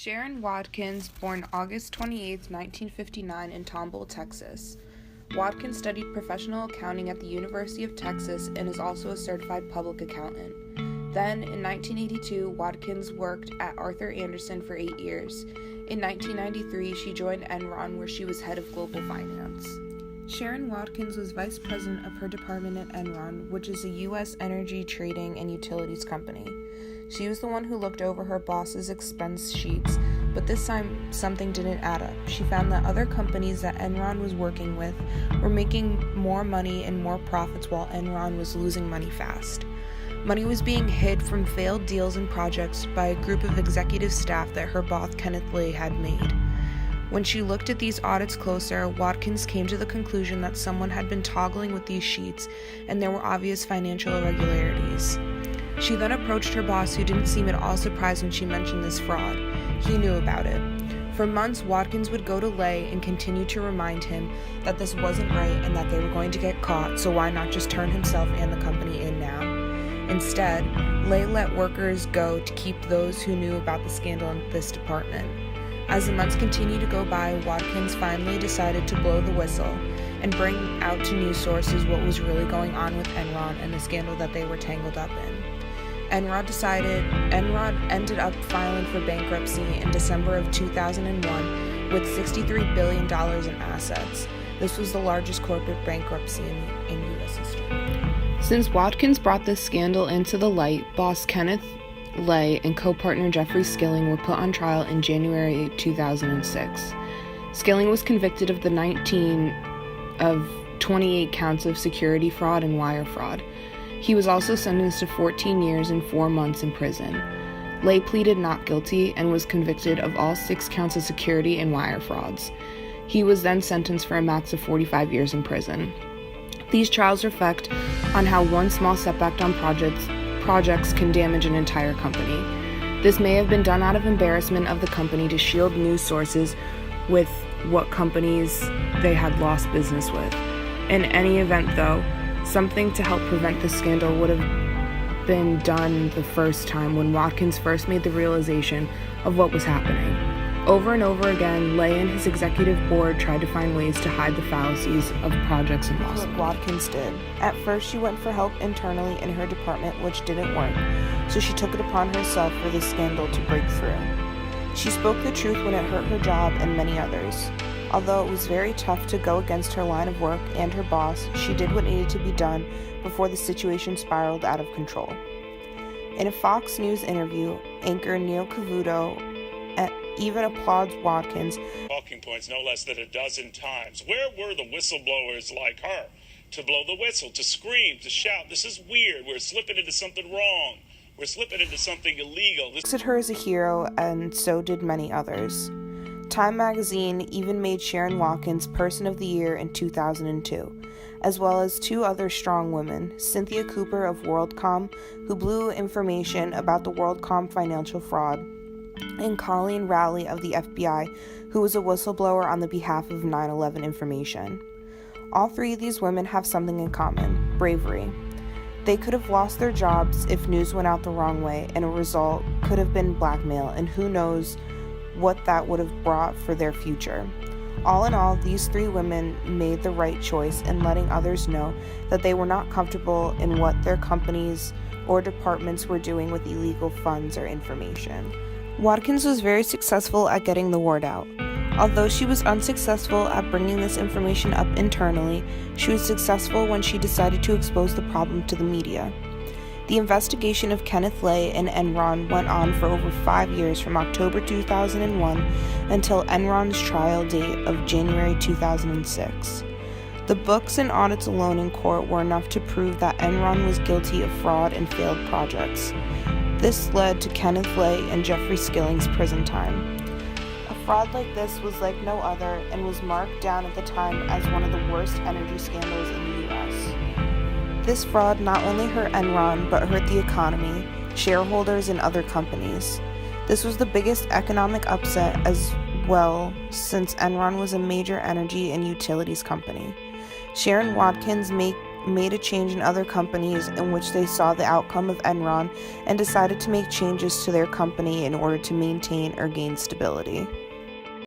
Sherron Watkins, born August 28, 1959 in Tomball, Texas. Watkins studied professional accounting at the University of Texas and is also a certified public accountant. Then, in 1982, Watkins worked at Arthur Andersen for 8 years. In 1993, she joined Enron, where she was head of global finance. Sherron Watkins was vice president of her department at Enron, which is a U.S. energy trading and utilities company. She was the one who looked over her boss's expense sheets, but this time something didn't add up. She found that other companies that Enron was working with were making more money and more profits while Enron was losing money fast. Money was being hid from failed deals and projects by a group of executive staff that her boss Kenneth Lay had made. When she looked at these audits closer, Watkins came to the conclusion that someone had been toggling with these sheets and there were obvious financial irregularities. She then approached her boss, who didn't seem at all surprised when she mentioned this fraud. He knew about it. For months, Watkins would go to Lay and continue to remind him that this wasn't right and that they were going to get caught, so why not just turn himself and the company in now? Instead, Lay let workers go to keep those who knew about the scandal in this department. As the months continued to go by, Watkins finally decided to blow the whistle and bring out to news sources what was really going on with Enron and the scandal that they were tangled up in. Enron ended up filing for bankruptcy in December of 2001 with $63 billion in assets. This was the largest corporate bankruptcy in U.S. history. Since Watkins brought this scandal into the light, boss Kenneth Lay and co-partner Jeffrey Skilling were put on trial in January 2006. Skilling was convicted of 28 counts of security fraud and wire fraud. He was also sentenced to 14 years and 4 months in prison. Lay pleaded not guilty and was convicted of all 6 counts of security and wire frauds. He was then sentenced for a max of 45 years in prison. These trials reflect on how one small setback on projects can damage an entire company. This may have been done out of embarrassment of the company to shield news sources with what companies they had lost business with. In any event, though, something to help prevent the scandal would have been done the first time when Watkins first made the realization of what was happening. Over and over again, Lay and his executive board tried to find ways to hide the fallacies of projects and lost money. Watkins did. At first, she went for help internally in her department, which didn't work, so she took it upon herself for this scandal to break through. She spoke the truth when it hurt her job and many others. Although it was very tough to go against her line of work and her boss, she did what needed to be done before the situation spiraled out of control. In a Fox News interview, anchor Neil Cavuto even applauds Watkins. Talking points no less than a dozen times. Where were the whistleblowers like her? To blow the whistle, to scream, to shout, this is weird, we're slipping into something wrong. We're slipping into something illegal. Looks at her as a hero, and so did many others. Time magazine even made Sherron Watkins Person of the Year in 2002, as well as 2 other strong women, Cynthia Cooper of WorldCom, who blew information about the WorldCom financial fraud, and Colleen Rowley of the FBI, who was a whistleblower on the behalf of 9/11 information. All 3 of these women have something in common: bravery. They could have lost their jobs if news went out the wrong way, and a result could have been blackmail, and who knows what that would have brought for their future. All in all, these 3 women made the right choice in letting others know that they were not comfortable in what their companies or departments were doing with illegal funds or information. Watkins was very successful at getting the word out. Although she was unsuccessful at bringing this information up internally, she was successful when she decided to expose the problem to the media. The investigation of Kenneth Lay and Enron went on for over 5 years, from October 2001 until Enron's trial date of January 2006. The books and audits alone in court were enough to prove that Enron was guilty of fraud and failed projects. This led to Kenneth Lay and Jeffrey Skilling's prison time. A fraud like this was like no other and was marked down at the time as one of the worst energy scandals in the U.S. This fraud not only hurt Enron, but hurt the economy, shareholders, and other companies. This was the biggest economic upset as well, since Enron was a major energy and utilities company. Sherron Watkins made a change in other companies in which they saw the outcome of Enron and decided to make changes to their company in order to maintain or gain stability.